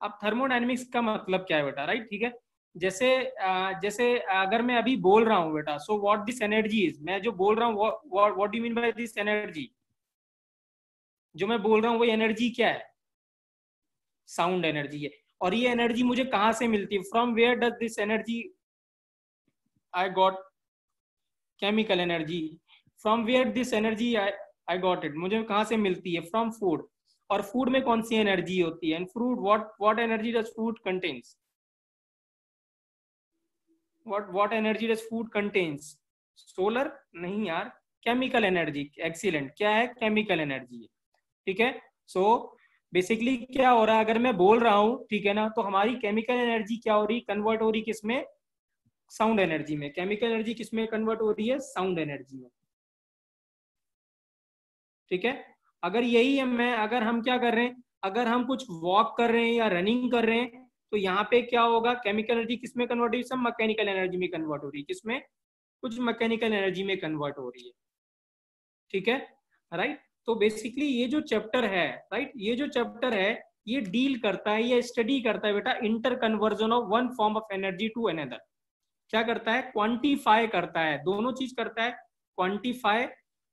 अब थर्मोडायनेमिक्स का मतलब क्या है बेटा, राइट, ठीक है। जैसे जैसे अगर मैं अभी बोल रहा हूँ बेटा, so what this energy is, मैं जो बोल रहा हूँ what do you mean by this energy, जो मैं बोल रहा हूँ वो एनर्जी क्या है, साउंड एनर्जी है। और ये एनर्जी मुझे कहाँ से मिलती है, from where does this energy I got chemical energy, from where this energy I got it, मुझे कहाँ से मिलती है, फ्रॉम फूड। और फूड में कौन सी एनर्जी होती है, and food what energy does food contains, what energy does food contains, solar नहीं यार, केमिकल एनर्जी, एक्सीलेंट, क्या है, केमिकल एनर्जी है, ठीक है। सो बेसिकली क्या हो रहा है, अगर मैं बोल रहा हूँ, ठीक है ना, तो हमारी केमिकल एनर्जी क्या हो रही, कन्वर्ट हो रही किसमें, साउंड एनर्जी में। केमिकल एनर्जी किसमें कन्वर्ट हो रही है, साउंड एनर्जी में, ठीक है। अगर यही है, मैं अगर हम क्या कर रहे हैं, अगर हम कुछ वॉक कर रहे हैं या रनिंग कर रहे हैं, तो यहाँ पे क्या होगा, केमिकल एनर्जी किसमें कन्वर्ट हो रही है, सब मैकेनिकल एनर्जी में कन्वर्ट हो रही है, किसमें, कुछ मैकेनिकल एनर्जी में कन्वर्ट हो रही है, ठीक है, राइट। तो बेसिकली ये जो चैप्टर है, राइट, ये जो चैप्टर है ये डील करता है, ये स्टडी करता है बेटा inter conversion of one form of energy to another. क्या करता है, क्वांटिफाई करता है, दोनों चीज करता है, क्वांटिफाई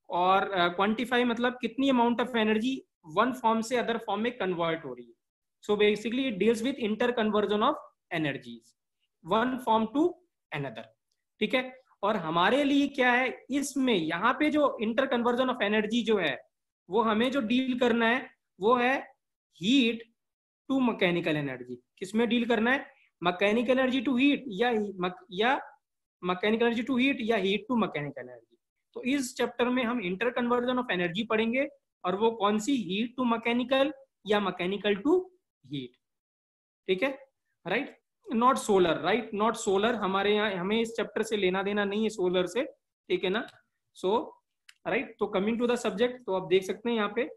और क्वांटिफाई मतलब कितनी amount of energy one form से अदर फॉर्म में कन्वर्ट हो रही है। So basically it deals with inter conversion of energies one form to another, ठीक है। और हमारे लिए क्या है इसमें, यहाँ पे जो इंटर कन्वर्जन ऑफ एनर्जी जो है वो हमें जो डील करना है वो है हीट टू मैकेनिकल एनर्जी। किसमें डील करना है, मैकेनिकल एनर्जी टू हीट या मैकेनिकल एनर्जी टू हीट या हीट टू मैकेनिकल एनर्जी। तो इस चैप्टर में हम इंटर कन्वर्जन ऑफ एनर्जी पढ़ेंगे, और वो कौन सी, हीट टू मैकेनिकल या मैकेनिकल टू हीट, ठीक है, right. Not solar, right, not solar, हमारे यहाँ हमें इस चैप्टर से लेना देना नहीं है सोलर से, ठीक है ना। सो राइट, तो कमिंग टू द सब्जेक्ट, तो आप देख सकते हैं यहाँ पे,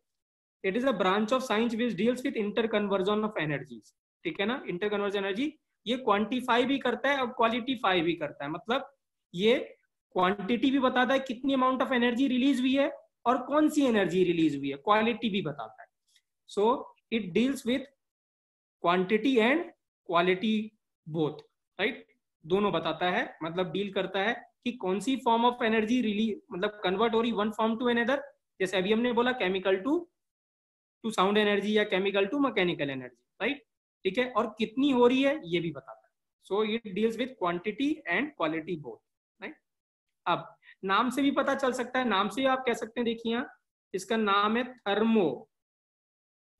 it is a branch of science which deals with inter conversion of energies, ठीक है ना। इंटर कन्वर्जन एनर्जी ये क्वांटिफाई भी करता है और क्वालिटीफाई भी करता है, मतलब ये क्वांटिटी भी बताता है कितनी अमाउंट ऑफ एनर्जी रिलीज हुई है और कौन सी एनर्जी रिलीज हुई है, क्वालिटी भी बताता है। So it deals with quantity and quality both, right, दोनों बताता है, मतलब डील करता है कि कौन सी फॉर्म ऑफ एनर्जी रिलीज मतलब कन्वर्ट हो रही वन फॉर्म टू अनदर, जैसे अभी हमने बोला केमिकल टू साउंड एनर्जी या chemical to mechanical energy, right, ठीक है, और कितनी हो रही है ये भी बताता है। So it deals with quantity and quality both, right. अब नाम से भी पता चल सकता है, नाम से आप कह सकते हैं, देखिए यहाँ इसका नाम है थर्मो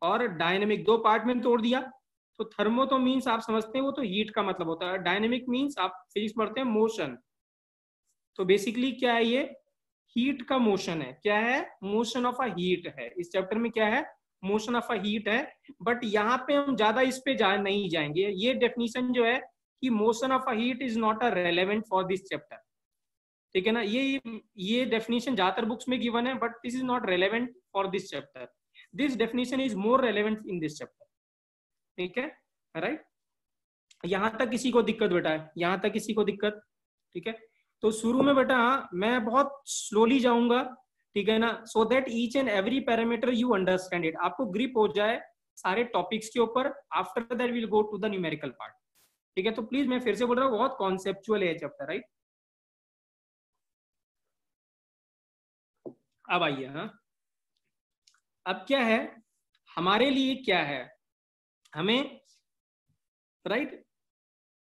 और डायनेमिक, दो पार्ट में तोड़ दिया। तो थर्मो तो मीन्स आप समझते हैं वो तो हीट का मतलब होता है, डायनेमिक मीन्स आप फिजिक्स पढ़ते हैं मोशन। तो बेसिकली क्या है, ये हीट का मोशन है, क्या है, मोशन ऑफ अ हीट है, इस चैप्टर में क्या है, मोशन ऑफ अ हीट है। बट यहाँ पे हम ज्यादा इस पे नहीं जाएंगे, ये डेफिनेशन जो है कि motion of a heat is not a relevant for this chapter, ठीक है ना। ये डेफिनेशन ज्यादातर बुक्स में गिवन है, but this is not relevant for this chapter, this definition is more relevant in this chapter, ठीक है, राइट। यहां तक किसी को दिक्कत बेटा है, यहां तक किसी को दिक्कत, ठीक है। तो शुरू में बेटा मैं बहुत स्लोली जाऊंगा, ठीक है ना, so that each and every parameter you understand it, आपको ग्रिप हो जाए सारे टॉपिक्स के ऊपर। After that will go to the numerical part, ठीक है। तो प्लीज मैं फिर से बोल रहा हूँ, बहुत कॉन्सेप्चुअल है चैप्टर, राइट। अब आइए, हाँ, अब क्या है हमारे लिए, क्या है हमें, राइट,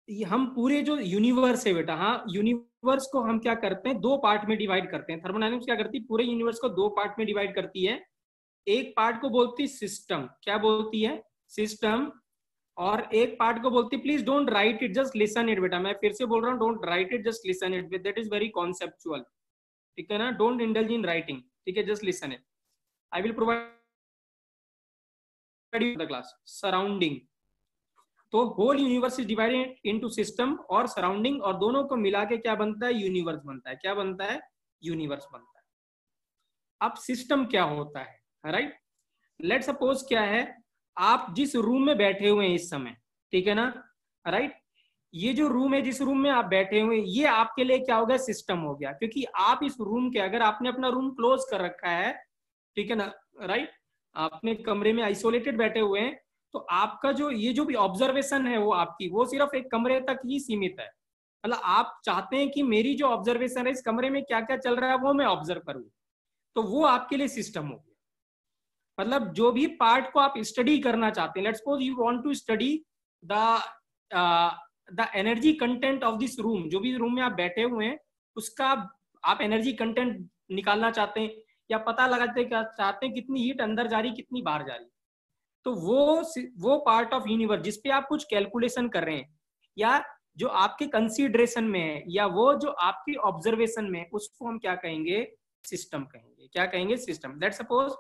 हम पूरे जो यूनिवर्स है बेटा, हाँ, यूनिवर्स को हम क्या करते हैं, दो पार्ट में डिवाइड करते हैं। थर्मोडायनेमिक्स क्या करती है, पूरे यूनिवर्स को दो पार्ट में डिवाइड करती है। एक पार्ट को बोलती है सिस्टम, क्या बोलती है, सिस्टम। और एक पार्ट को बोलती है, please don't write it, just listen it बेटा, मैं फिर से बोल रहा हूँ, don't write it, just listen it, that is very conceptual, ठीक है ना, डोंट इंडल्ज इन राइटिंग, ठीक है, just listen it, I will provide the class. Surrounding, तो whole universe is divided into system और सराउंडिंग, और दोनों को मिला के क्या बनता है, यूनिवर्स बनता है, क्या बनता है, यूनिवर्स बनता है। अब सिस्टम क्या होता है, राइट, लेट सपोज क्या है, आप जिस रूम में बैठे हुए हैं इस समय, ठीक है ना, राइट, ये जो रूम है, जिस रूम में आप बैठे हुए हैं, ये आपके लिए क्या हो गया, सिस्टम हो गया, क्योंकि आप इस रूम के, अगर आपने अपना रूम क्लोज कर रखा है, ठीक है ना, राइट, आपने कमरे में आइसोलेटेड बैठे हुए हैं, तो आपका जो ये जो भी ऑब्जर्वेशन है वो आपकी वो सिर्फ एक कमरे तक ही सीमित है। मतलब आप चाहते हैं कि मेरी जो ऑब्जर्वेशन है इस कमरे में क्या क्या चल रहा है वो मैं ऑब्जर्व करूं, तो वो आपके लिए सिस्टम हो गया। मतलब जो भी पार्ट को आप स्टडी करना चाहते हैं, let's suppose you want to study the the energy content of this room, जो भी रूम में आप बैठे हुए हैं उसका आप एनर्जी कंटेंट निकालना चाहते हैं या पता लगाते चाहते हैं कितनी हीट अंदर जा रही कितनी बाहर जा रही, तो वो पार्ट ऑफ यूनिवर्स जिसपे आप कुछ कैलकुलेशन कर रहे हैं या जो आपके कंसीडरेशन में है या वो जो आपकी ऑब्जर्वेशन में है, उसको हम क्या कहेंगे, सिस्टम कहेंगे। क्या कहेंगे, सिस्टम। लेट्स सपोज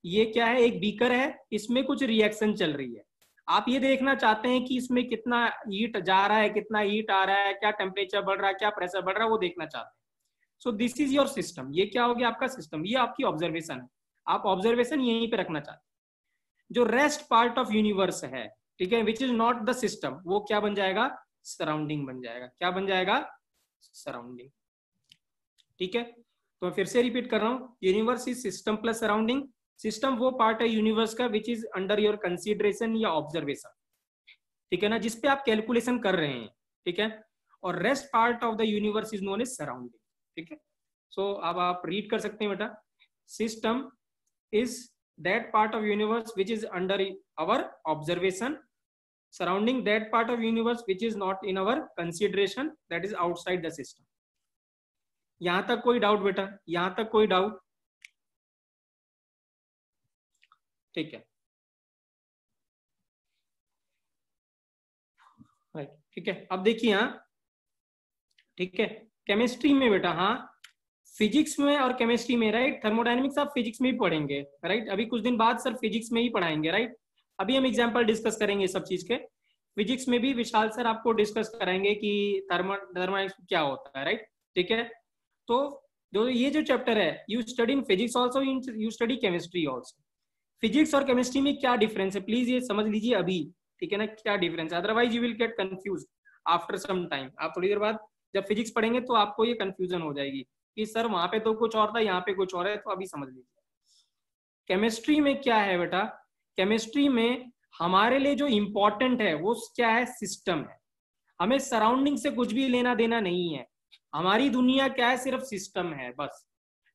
ये क्या है, एक बीकर है, इसमें कुछ रिएक्शन चल रही है, आप ये देखना चाहते हैं कि इसमें कितना हीट जा रहा है, कितना हीट आ रहा है, क्या टेम्परेचर बढ़ रहा है, क्या प्रेशर बढ़ रहा है, वो देखना चाहते हैं। So this is your system. ये क्या हो गया, आपका सिस्टम, ये आपकी ऑब्जर्वेशन है, आप ऑब्जर्वेशन यहीं पे रखना चाहते हैं। जो रेस्ट पार्ट ऑफ यूनिवर्स है, ठीक है, which is not the system, वो क्या बन जाएगा, सराउंडिंग बन जाएगा। क्या बन जाएगा, सराउंडिंग। ठीक है, तो मैं फिर से रिपीट कर रहा हूं, universe is system plus surrounding. System वो पार्ट है यूनिवर्स का which is under your consideration या ऑब्जर्वेशन, ठीक है ना, जिसपे आप कैलकुलेशन कर रहे हैं, ठीक है। और rest part of the universe is known as surrounding, ठीक है। सो अब आप रीड कर सकते हैं बेटा, system is that part of universe which is under our observation, surrounding that part of universe which is not in our consideration, that is outside the system. यहां तक कोई डाउट बेटा, यहां तक कोई डाउट, ठीक है, राइट, ठीक है। अब देखिए हाँ, ठीक है, केमिस्ट्री में बेटा, हाँ फिजिक्स में और केमिस्ट्री में, राइट, थर्मोडायनेमिक्स आप फिजिक्स में ही पढ़ेंगे, राइट, अभी कुछ दिन बाद सर फिजिक्स में ही पढ़ाएंगे, राइट। अभी हम एग्जांपल डिस्कस करेंगे सब चीज के। फिजिक्स में भी विशाल सर आपको डिस्कस कराएंगे कि थर्मोडायनेमिक्स क्या होता है, राइट, ठीक है। तो जो ये जो चैप्टर है, you study in physics also, you study chemistry also. Physics और केमिस्ट्री में क्या डिफरेंस है, प्लीज ये समझ लीजिए अभी, ठीक है ना, क्या डिफरेंस है, otherwise you will get confuse after some time. आप थोड़ी देर बाद जब फिजिक्स पढ़ेंगे तो आपको ये कंफ्यूजन हो जाएगी कि सर वहां पे तो कुछ और था, यहाँ पे कुछ और है, तो अभी समझ लीजिए। केमिस्ट्री में क्या है बेटा, केमिस्ट्री में हमारे लिए जो इंपॉर्टेंट है वो क्या है, सिस्टम है। हमें सराउंडिंग से कुछ भी लेना देना नहीं है, हमारी दुनिया क्या है, सिर्फ सिस्टम है बस।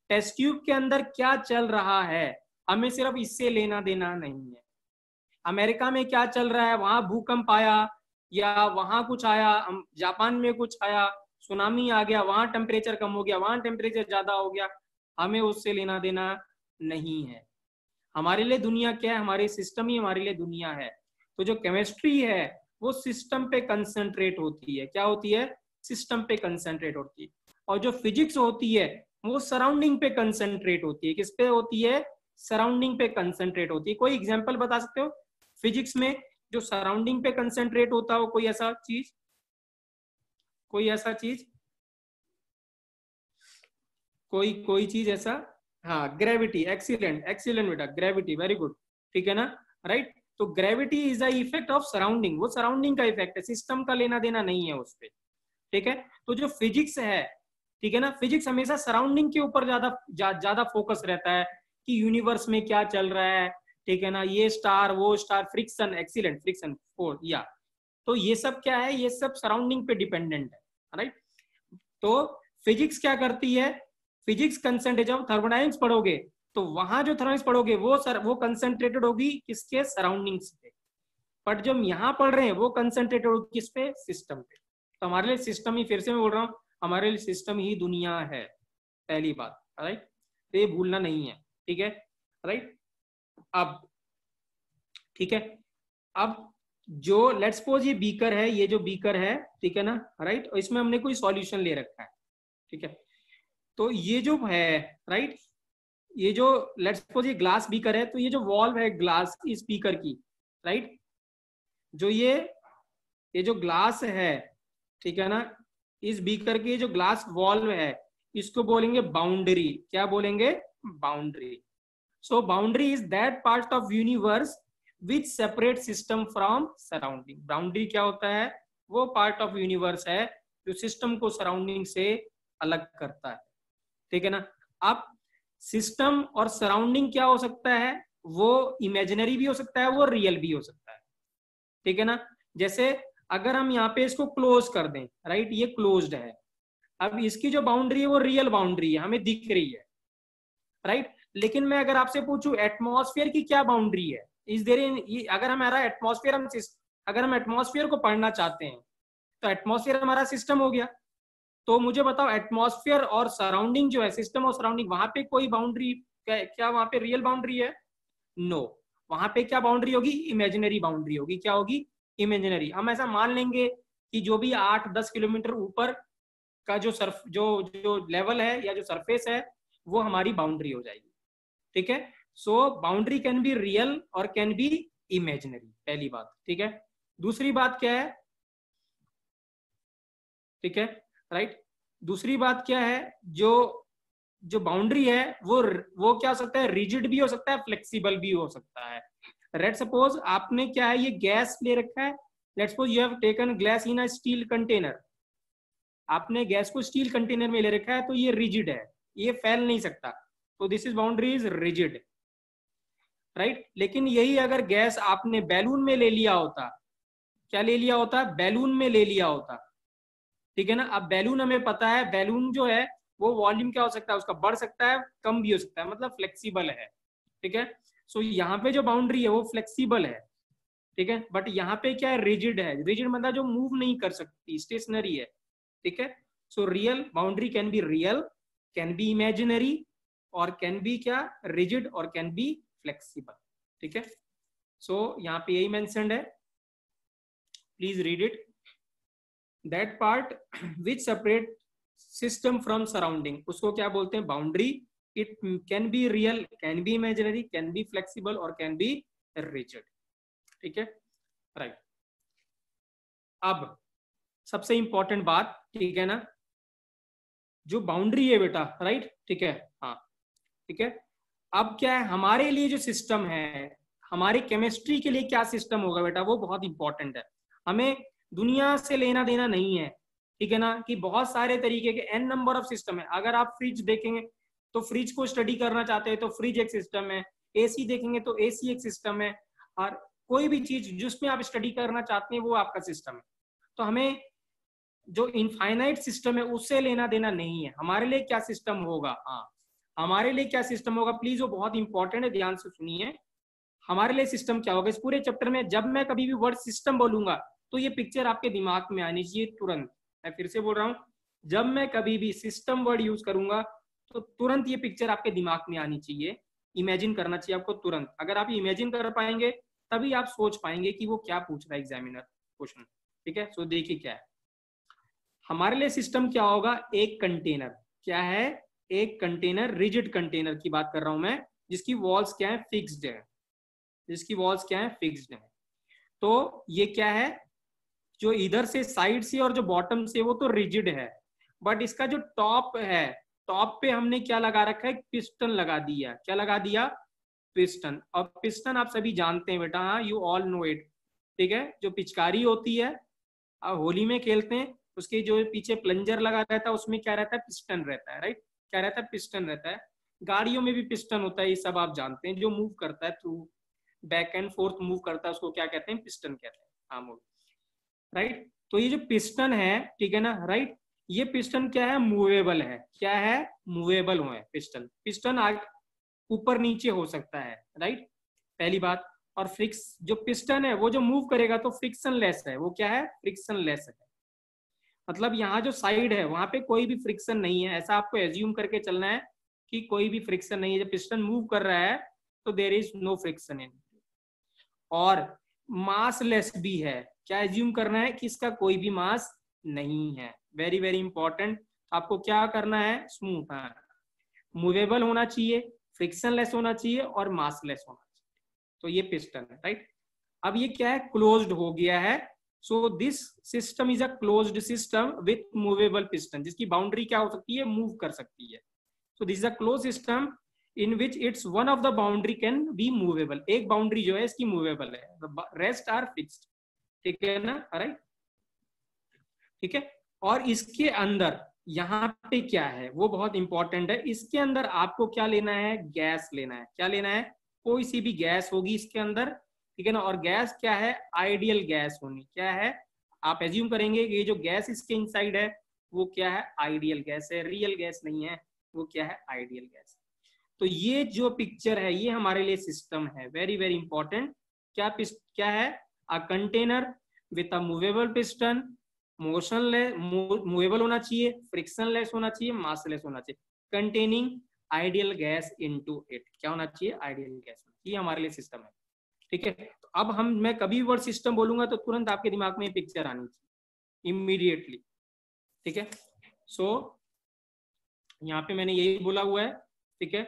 टेस्ट ट्यूब के अंदर क्या चल रहा है हमें सिर्फ इससे लेना देना नहीं है। अमेरिका में क्या चल रहा है, वहां भूकंप आया या वहां कुछ आया, जापान में कुछ आया, सुनामी आ गया, वहां टेम्परेचर कम हो गया, वहां टेम्परेचर ज्यादा हो गया, हमें उससे लेना देना नहीं है। हमारे लिए दुनिया क्या है, हमारे सिस्टम ही हमारे लिए दुनिया है। तो जो केमिस्ट्री है वो सिस्टम पे कंसंट्रेट होती है, क्या होती है, सिस्टम पे कंसंट्रेट होती है। और जो फिजिक्स होती है वो सराउंडिंग पे कंसंट्रेट होती है, किस पे होती है, सराउंडिंग पे कंसंट्रेट होती है। कोई एग्जाम्पल बता सकते हो फिजिक्स में जो सराउंडिंग पे कंसंट्रेट होता हो, कोई ऐसा चीज, कोई ऐसा चीज, कोई चीज ऐसा, हाँ ग्रेविटी, एक्सीलेंट एक्सीलेंट बेटा, ग्रेविटी, वेरी गुड, ठीक है ना, राइट। तो gravity is the effect of surrounding, वो सराउंडिंग का इफेक्ट है, सिस्टम का लेना देना नहीं है उस पर, ठीक है। तो जो फिजिक्स है, ठीक है ना, फिजिक्स हमेशा सराउंडिंग के ऊपर ज्यादा फोकस रहता है कि यूनिवर्स में क्या चल रहा है, ठीक है ना, ये स्टार वो star, friction, excellent, friction, four, या तो ये सब क्या है, ये सब सराउंडिंग पे डिपेंडेंट है, राइट। तो फिजिक्स क्या करती है, फिजिक्स कंसंट्रेट, जब थर्मोडायनेमिक्स पढ़ोगे तो वहां जो थर्मोडायनेमिक्स पढ़ोगे वो कंसंट्रेटेड होगी किसके, सराउंडिंग्स पे। बट जब यहाँ पढ़ रहे हैं वो कंसंट्रेटेड होगी किस पे, सिस्टम पे। तो हमारे लिए सिस्टम ही, फिर से मैं बोल रहा हूँ, हमारे लिए सिस्टम ही दुनिया है, पहली बात, राइट, तो ये भूलना नहीं है, ठीक है, राइट। अब ठीक है, अब जो लेट्स सपोज ये बीकर है, ये जो बीकर है, ठीक है ना, राइट, और इसमें हमने कोई सॉल्यूशन ले रखा है, ठीक है। तो ये जो है, राइट, ये जो लेट्स सपोज ये ग्लास बीकर है, तो ये जो वॉल्व है ग्लास इस बीकर की, राइट, जो ये जो ग्लास है, ठीक है ना, इस बीकर की जो ग्लास वॉल्व है इसको बोलेंगे बाउंड्री। क्या बोलेंगे, boundary. So boundary is that part of universe which separate system from surrounding. Boundary क्या होता है, वो पार्ट ऑफ यूनिवर्स है जो सिस्टम को सराउंडिंग से अलग करता है, ठीक है ना। अब सिस्टम और सराउंडिंग क्या हो सकता है, वो इमेजिनरी भी हो सकता है, वो रियल भी हो सकता है, ठीक है ना। जैसे अगर हम यहाँ पे इसको क्लोज कर दें, राइट, ये क्लोज्ड है, अब इसकी जो बाउंड्री है वो रियल बाउंड्री है, हमें दिख रही है, राइट। लेकिन मैं अगर आपसे पूछूं एटमॉस्फेयर की क्या बाउंड्री है, इस देर अगर हमारा एटमॉस्फेयर, अगर हम एटमॉस्फेयर को पढ़ना चाहते हैं तो एटमॉस्फेयर हमारा सिस्टम हो गया, तो मुझे बताओ एटमॉस्फेयर और सराउंडिंग जो है, सिस्टम और सराउंडिंग, वहां पे कोई बाउंड्री, क्या वहां पे रियल बाउंड्री है? नो। वहां पे क्या बाउंड्री होगी? इमेजिनरी बाउंड्री होगी। क्या होगी? इमेजिनरी। हम ऐसा मान लेंगे कि जो भी 8-10 किलोमीटर ऊपर का जो सर्फ जो जो लेवल है या जो सरफेस है वो हमारी बाउंड्री हो जाएगी, ठीक है। सो बाउंड्री कैन बी रियल और कैन बी इमेजिनरी, पहली बात, ठीक है। दूसरी बात क्या है? ठीक है, राइट। दूसरी बात क्या है? जो जो बाउंड्री है वो क्या हो सकता है? रिजिड भी हो सकता है, फ्लेक्सिबल भी हो सकता है। लेट सपोज आपने क्या है, ये गैस ले रखा है, let suppose you have taken glass in a steel container, आपने गैस को स्टील कंटेनर में ले रखा है, तो ये रिजिड है, ये फैल नहीं सकता, तो this is boundary is rigid, right. लेकिन यही अगर गैस आपने बैलून में ले लिया होता, क्या ले लिया होता? बैलून में ले लिया होता, ठीक है ना। अब बैलून हमें पता है, बैलून जो है वो वॉल्यूम क्या हो सकता है उसका? बढ़ सकता है, कम भी हो सकता है, मतलब फ्लेक्सिबल है, ठीक है। सो यहाँ पे जो बाउंड्री है वो फ्लेक्सिबल है, ठीक है। बट यहाँ पे क्या है? रिजिड है। रिजिड मतलब जो मूव नहीं कर सकती, स्टेशनरी है, ठीक है। So real boundary can be real, can be imaginary, और कैन बी क्या? रिजिड, और कैन बी फ्लेक्सिबल, ठीक है। सो यहाँ पे यही मेंशन्ड है, please read it. That part which separate system from surrounding, उसको क्या बोलते हैं? Boundary. It can be real, can be imaginary, can be flexible, और कैन बी रिजिड, ठीक है, राइट। अब सबसे इंपॉर्टेंट बात, ठीक है ना, जो बाउंड्री है बेटा, राइट, ठीक है, हाँ, ठीक है। अब क्या है हमारे लिए जो सिस्टम है, हमारी केमिस्ट्री के लिए क्या सिस्टम होगा बेटा, वो बहुत इंपॉर्टेंट है। हमें दुनिया से लेना देना नहीं है, ठीक है ना, कि बहुत सारे तरीके के एन नंबर ऑफ सिस्टम है। अगर आप फ्रिज देखेंगे तो फ्रिज को स्टडी करना चाहते हैं तो फ्रिज एक सिस्टम है, एसी देखेंगे तो एसी एक सिस्टम है, और कोई भी चीज जिसमें आप स्टडी करना चाहते हैं वो आपका सिस्टम है। तो हमें जो इनफाइनाइट सिस्टम है उससे लेना देना नहीं है। हमारे लिए क्या सिस्टम होगा? हाँ, हमारे लिए क्या सिस्टम होगा, प्लीज, वो बहुत इंपॉर्टेंट है, ध्यान से सुनिए। हमारे लिए सिस्टम क्या होगा? इस पूरे चैप्टर में जब मैं कभी भी वर्ड सिस्टम बोलूंगा तो ये पिक्चर आपके दिमाग में आनी चाहिए तुरंत। मैं फिर से बोल रहा हूँ, जब मैं कभी भी सिस्टम वर्ड यूज करूंगा तो तुरंत ये पिक्चर आपके दिमाग में आनी चाहिए, इमेजिन करना चाहिए आपको तुरंत। अगर आप इमेजिन कर पाएंगे तभी आप सोच पाएंगे कि वो क्या पूछ रहा है एग्जामिनर क्वेश्चन, ठीक है। सो देखिए क्या है हमारे लिए सिस्टम, क्या होगा? एक कंटेनर। क्या है? एक कंटेनर, रिजिड कंटेनर की बात कर रहा हूं मैं, जिसकी वॉल्स क्या है? फिक्स्ड है, जिसकी वॉल्स क्या है? फिक्स्ड है। तो ये क्या है? जो इधर से साइड से और जो बॉटम से वो तो रिजिड है, बट इसका जो टॉप है, टॉप पे हमने क्या लगा रखा है? पिस्टन लगा दिया। क्या लगा दिया? पिस्टन। और पिस्टन आप सभी जानते हैं बेटा, हाँ, यू ऑल नो इट, ठीक है। जो पिचकारी होती है, आप होली में खेलते हैं, उसके जो पीछे प्लंजर लगा रहता है उसमें क्या रहता है? पिस्टन रहता है, राइट। क्या रहता है? पिस्टन रहता है। गाड़ियों में भी पिस्टन होता है, ये सब आप जानते हैं, जो मूव करता है through back and fourth move करता है, उसको क्या कहते हैं? पिस्टन कहते हैं, हाँ, मूव, राइट। तो ये जो पिस्टन है, ठीक है ना, राइट, ये पिस्टन क्या है? मूवेबल है। क्या है? मूवेबल है पिस्टन। पिस्टन ऊपर नीचे हो सकता है, राइट, पहली बात। और फ्रिक्स जो पिस्टन है वो जो मूव करेगा तो फ्रिक्शन लेस है। वो क्या है? फ्रिक्शन लेस है। मतलब यहाँ जो साइड है वहां पे कोई भी फ्रिक्शन नहीं है, ऐसा आपको एज्यूम करके चलना है कि कोई भी फ्रिक्शन नहीं है। जब पिस्टन मूव कर रहा है तो देयर इज नो फ्रिक्शन इन। और मास लेस भी है। क्या एज्यूम करना है? कि इसका कोई भी मास नहीं है। Very very important. आपको क्या करना है? स्मूथ, हाँ, मूवेबल होना चाहिए, फ्रिक्शन लेस होना चाहिए, और मास लेस होना चाहिए। तो ये पिस्टन है, राइट। अब ये क्या है? क्लोज्ड हो गया है। So this system is a closed system with movable piston, जिसकी बाउंड्री क्या हो सकती है? मूव कर सकती है। So this is a close system in which it's one of the boundary can be movable. एक बाउंड्री जो है इसकी मूवेबल है, रेस्ट आर फिक्स्ड, ठीक है ना, राइट, ठीक है। और इसके अंदर यहाँ पे क्या है वो बहुत इंपॉर्टेंट है। इसके अंदर आपको क्या लेना है? गैस लेना है। क्या लेना है? कोई सी भी गैस होगी इसके अंदर, ठीक है ना, और गैस क्या है, आइडियल गैस होनी, क्या है, आप एज्यूम करेंगे कि ये जो गैस इसके इनसाइड है वो क्या है, आइडियल गैस है, रियल गैस नहीं है, वो क्या है, आइडियल गैस। तो ये जो पिक्चर है ये हमारे लिए सिस्टम है, वेरी वेरी इंपॉर्टेंट। क्या है, a container with a movable piston, motionless, movable होना चाहिए, फ्रिक्शनलेस होना चाहिए, मासलेस होना चाहिए, containing ideal gas into it, क्या होना चाहिए, आइडियल गैस, ये हमारे लिए सिस्टम है, ठीक है। तो अब मैं कभी वर्ड सिस्टम बोलूंगा तो तुरंत आपके दिमाग में पिक्चर आनी चाहिए इमीडिएटली, ठीक है। सो यहाँ पे मैंने यही बोला हुआ है, ठीक है।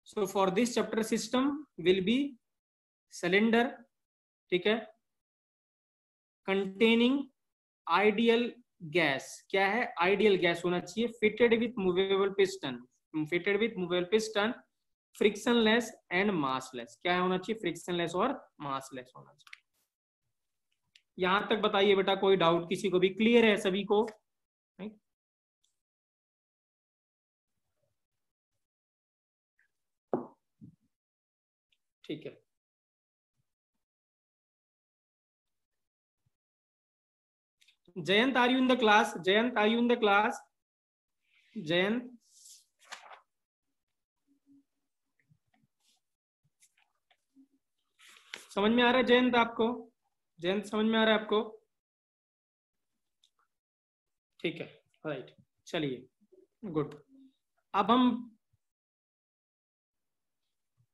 So for this chapter system will be cylinder, ठीक है, कंटेनिंग आइडियल गैस, क्या है, आइडियल गैस होना चाहिए, fitted with movable piston, fitted with movable piston, frictionless and massless, क्या होना चाहिए, फ्रिक्शनलेस और मासलेस होना चाहिए। यहां तक बताइए बेटा, कोई डाउट किसी को भी, क्लियर है सभी को, ठीक है। Jayant, are you in the class, Jayant are you in the class, Jayant, समझ में आ रहा है जयंत आपको, जयंत समझ में आ रहा है आपको, ठीक है, राइट, चलिए गुड। अब हम,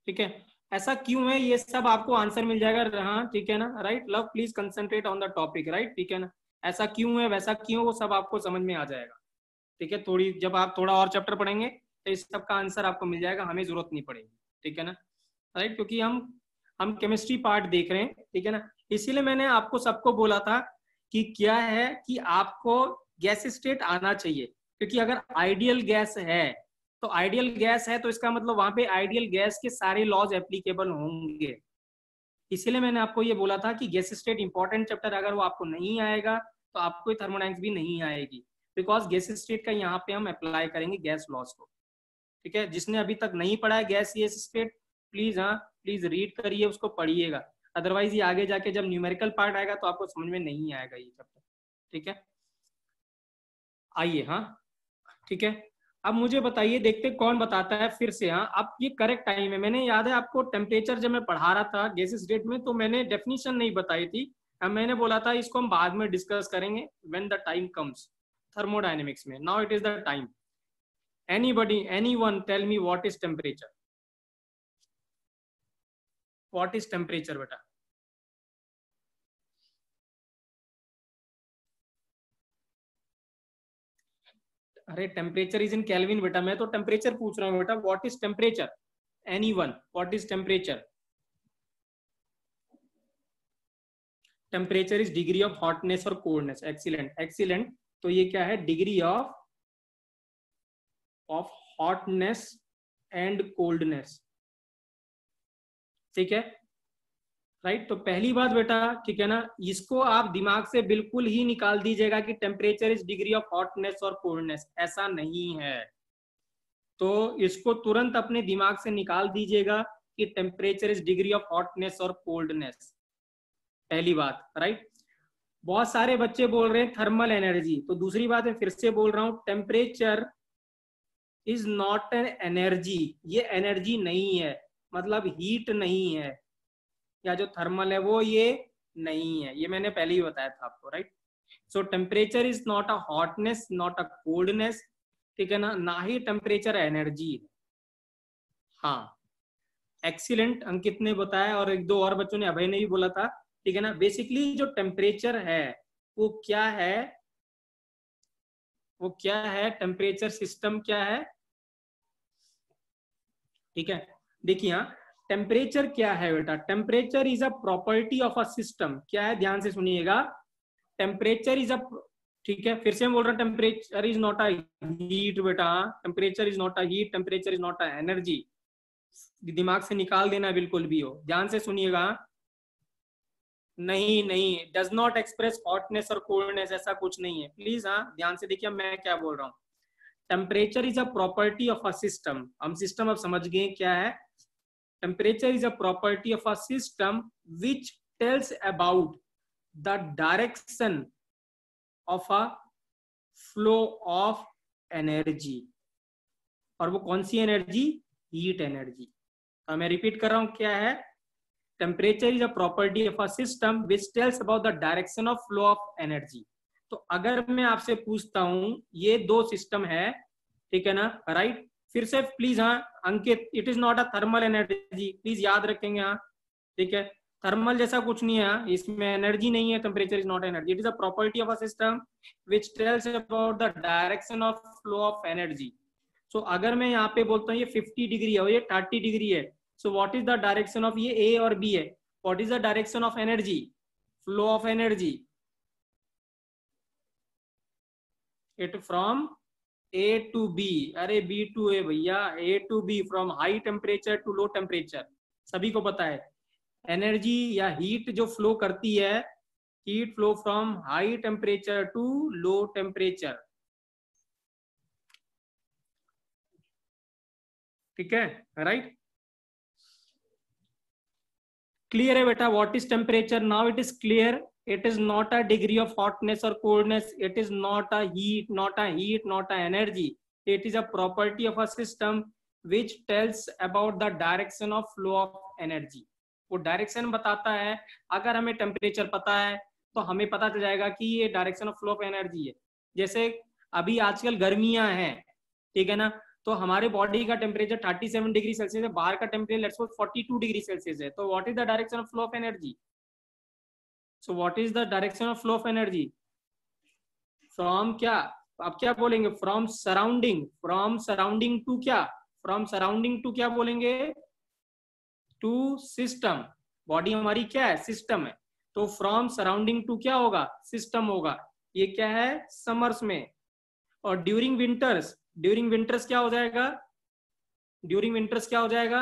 ठीक है, ऐसा क्यों है ये सब आपको आंसर मिल जाएगा, हाँ ठीक है ना, right, love please concentrate on the topic, right, ठीक है ना, ऐसा क्यों है वैसा क्यों, वो सब आपको समझ में आ जाएगा, ठीक है। थोड़ी जब आप थोड़ा और चैप्टर पढ़ेंगे तो इस सब का आंसर आपको मिल जाएगा, हमें जरूरत नहीं पड़ेगी, ठीक है ना, राइट, क्योंकि हम केमिस्ट्री पार्ट देख रहे हैं, ठीक है ना। इसीलिए मैंने आपको सबको बोला था कि क्या है कि आपको गैस स्टेट आना चाहिए, क्योंकि अगर आइडियल गैस है तो आइडियल गैस है तो इसका मतलब वहां पे आइडियल गैस के सारे लॉज एप्लीकेबल होंगे। इसीलिए मैंने आपको ये बोला था कि गैस स्टेट इंपॉर्टेंट चैप्टर, अगर वो आपको नहीं आएगा तो आपको थर्मोडायनेमिक्स भी नहीं आएगी, बिकॉज गैस स्टेट का यहाँ पे हम अप्लाई करेंगे गैस लॉज को, ठीक है। जिसने अभी तक नहीं पढ़ा है गैस स्टेट, प्लीज, हाँ प्लीज रीड करिए, उसको पढ़िएगा, अदरवाइज ये आगे जाके जब न्यूमेरिकल पार्ट आएगा तो आपको समझ में नहीं आएगा ये चैप्टर, ठीक है। आइए, हाँ ठीक है। अब मुझे बताइए, देखते कौन बताता है फिर से, हाँ अब ये करेक्ट टाइम है, मैंने याद है आपको टेम्परेचर जब मैं पढ़ा रहा था गैसेस डेट में तो मैंने डेफिनेशन नहीं बताई थी, अब मैंने बोला था इसको हम बाद में डिस्कस करेंगे when the time comes, thermodynamics में, now it is the time. Anybody, anyone tell me what is temperature, what is temperature बेटा, अरे टेम्परेचर इज इन केल्विन बेटा, मैं तो टेम्परेचर पूछ रहा हूँ बेटा, what is temperature, anyone what is temperature, temperature is degree of hotness और कोल्डनेस, एक्सीलेंट एक्सीलेंट, तो ये क्या है, degree of hotness and coldness, ठीक है, राइट। तो पहली बात बेटा, ठीक है ना, इसको आप दिमाग से बिल्कुल ही निकाल दीजिएगा कि temperature is degree of hotness और कोल्डनेस, ऐसा नहीं है, तो इसको तुरंत अपने दिमाग से निकाल दीजिएगा कि temperature is degree of hotness और कोल्डनेस, पहली बात, राइट। बहुत सारे बच्चे बोल रहे हैं थर्मल एनर्जी, तो दूसरी बात मैं फिर से बोल रहा हूं, temperature is not an energy, ये एनर्जी नहीं है, मतलब हीट नहीं है, या जो थर्मल है वो ये नहीं है, ये मैंने पहले ही बताया था आपको, right. So temperature is not a hotness, not a coldness, ठीक है ना ही टेम्परेचर एनर्जी है, हाँ एक्सीलेंट, अंकित ने बताया और एक दो और बच्चों ने, अभय ने भी बोला था, ठीक है ना। बेसिकली जो टेम्परेचर है वो क्या है, वो क्या है, टेम्परेचर सिस्टम क्या है, ठीक है। देखिए हाँ, टेम्परेचर क्या है बेटा, temperature is a property of a system, क्या है, ध्यान से सुनिएगा, टेम्परेचर इज अ, ठीक है, फिर से हम बोल रहे हैं temperature is not a heat बेटा, temperature is not a heat, temperature is not a energy, दिमाग से निकाल देना बिल्कुल भी हो, ध्यान से सुनिएगा, नहीं नहीं, डज नॉट एक्सप्रेस हॉटनेस और कोल्डनेस, ऐसा कुछ नहीं है, प्लीज हाँ ध्यान से देखिए मैं क्या बोल रहा हूँ। Temperature is a property of a system, हम सिस्टम अब समझ गए क्या है, temperature is a property of a system which tells about the direction of a flow of energy. और वो कौन सी एनर्जी? Heat energy. तो मैं रिपीट कर रहा हूं, क्या है? Temperature is a property of a system which tells about the direction of flow of energy. तो अगर मैं आपसे पूछता हूं, ये दो सिस्टम है, ठीक है ना, राइट? फिर से प्लीज, हाँ Ankit, it is not a thermal energy, please याद रखेंगे, हाँ ठीक है। थर्मल जैसा कुछ नहीं है, इसमें एनर्जी नहीं है। Temperature is not energy, it is a property of a system which tells about the direction of flow of energy. So अगर मैं यहाँ पे बोलता हूँ ये 50 डिग्री है और ये 30 डिग्री है, so what is the direction of, ये ए और बी है, what is the direction of energy, flow of energy? It from A to B. अरे बी टू ए भैया, A to B, from high temperature to low temperature, सभी को पता है। Energy या हीट जो फ्लो करती है, heat flow from high temperature to low temperature, ठीक है, राइट? क्लियर है बेटा? What is temperature? Now it is clear. It is not a degree of hotness और coldness, it is not a heat, not a energy, it is a property of a system which tells about the direction of flow of energy। वो direction बताता है। अगर हमें temperature पता है तो हमें पता चल जाएगा कि ये direction of flow of energy है। जैसे अभी आजकल गर्मियां हैं, ठीक है ना, तो हमारे बॉडी का टेम्परेचर 37 डिग्री सेल्सियस है, बाहर का temperature let's suppose 42 degree Celsius है। तो what is the direction of flow of energy? So what is the direction of flow of energy? From क्या, आप क्या बोलेंगे? From surrounding, from surrounding to क्या? फ्रॉम सराउंडिंग टू क्या बोलेंगे? To system. Body हमारी क्या है? सिस्टम है। तो फ्रॉम सराउंडिंग टू क्या होगा? सिस्टम होगा। ये क्या है? समर्स में। और ड्यूरिंग विंटर्स, ड्यूरिंग विंटर्स क्या हो जाएगा? ड्यूरिंग विंटर्स क्या हो जाएगा?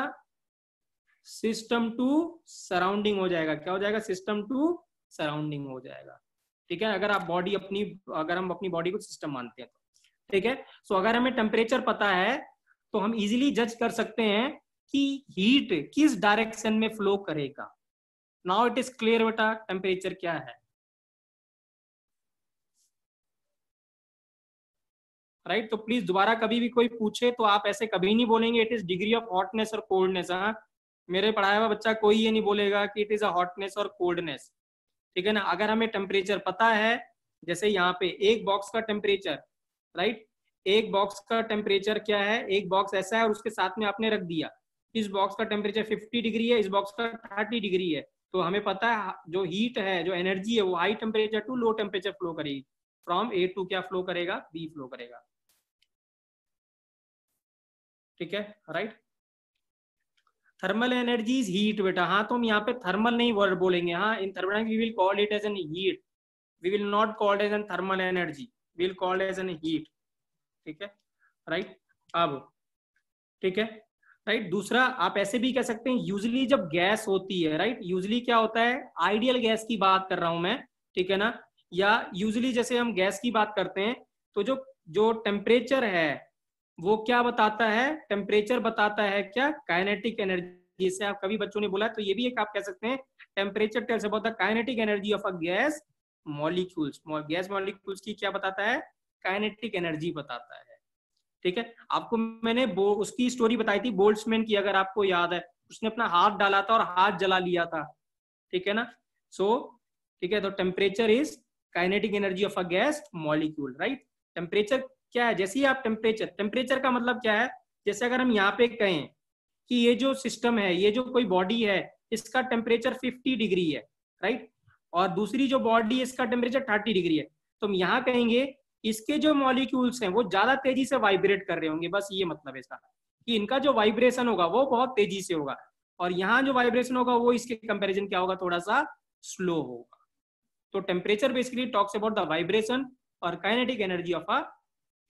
सिस्टम टू सराउंडिंग हो जाएगा। क्या हो जाएगा? सिस्टम टू सराउंडिंग हो जाएगा, ठीक है। अगर आप बॉडी अपनी, अगर हम अपनी बॉडी को सिस्टम मानते हैं तो, ठीक है। सो अगर हमें टेम्परेचर पता है तो हम इजीली जज कर सकते हैं कि हीट किस डायरेक्शन में फ्लो करेगा। नाउ इट इज क्लियर बेटा टेम्परेचर क्या है, राइट? तो प्लीज दोबारा कभी भी कोई पूछे तो आप ऐसे कभी नहीं बोलेंगे it is degree of hotness और कोल्डनेस। हाँ, मेरे पढ़ाया हुआ बच्चा कोई ये नहीं बोलेगा कि इट इज अ हॉटनेस और कोल्डनेस, ठीक है ना। अगर हमें टेम्परेचर पता है, जैसे यहाँ पे एक बॉक्स का टेम्परेचर, राइट, एक बॉक्स का टेम्परेचर क्या है? एक बॉक्स ऐसा है और उसके साथ में आपने रख दिया, इस बॉक्स का टेम्परेचर 50 डिग्री है, इस बॉक्स का 30 डिग्री है। तो हमें पता है जो हीट है, जो एनर्जी है, वो high temperature to low temperature flow करेगी। फ्रॉम ए टू क्या फ्लो करेगा? बी फ्लो करेगा, ठीक है, right. Thermal energy is heat बेटा। हाँ, तो हम यहाँ पे थर्मल नहीं वर्ड बोलेंगे। हाँ, in thermal we will call it as an heat, we will not call as an thermal energy, we will call as an heat, ठीक है, राइट। अब ठीक है, राइट। दूसरा आप ऐसे भी कह सकते हैं, यूजली जब गैस होती है, राइट, यूजली क्या होता है? आइडियल गैस की बात कर रहा हूं मैं, ठीक है ना। या यूजली जैसे हम गैस की बात करते हैं तो जो जो टेम्परेचर है वो क्या बताता है? टेम्परेचर बताता है क्या? Kinetic energy. से आप कभी बच्चों ने बोला, तो ये भी एक आप कह सकते हैं, temperature tales about the kinetic energy of a gas molecules. Gas molecules की क्या बताता है? काइनेटिक एनर्जी बताता है, ठीक है। आपको मैंने उसकी स्टोरी बताई थी बोल्ट्जमैन की, अगर आपको याद है, उसने अपना हाथ डाला था और हाथ जला लिया था, ठीक है ना। सो ठीक है, तो temperature is kinetic energy of a gas molecule, right. Temperature क्या है? जैसे ही आप टेम्परेचर, टेम्परेचर का मतलब क्या है? जैसे अगर हम यहाँ पे कहें कि ये जो सिस्टम है, ये जो कोई बॉडी है, इसका टेम्परेचर 50 डिग्री है, राइट, और दूसरी जो बॉडी है इसका टेम्परेचर 30 डिग्री है, तो हम यहाँ कहेंगे इसके जो मॉलिक्यूल्स हैं वो ज्यादा तेजी से वाइब्रेट कर रहे होंगे। बस ये मतलब है इसका, कि इनका जो वाइब्रेशन होगा वो बहुत तेजी से होगा, और यहाँ जो वाइब्रेशन होगा वो इसके कंपैरिजन क्या होगा? थोड़ा सा स्लो होगा। तो temperature basically talks about the vibration और kinetic energy of a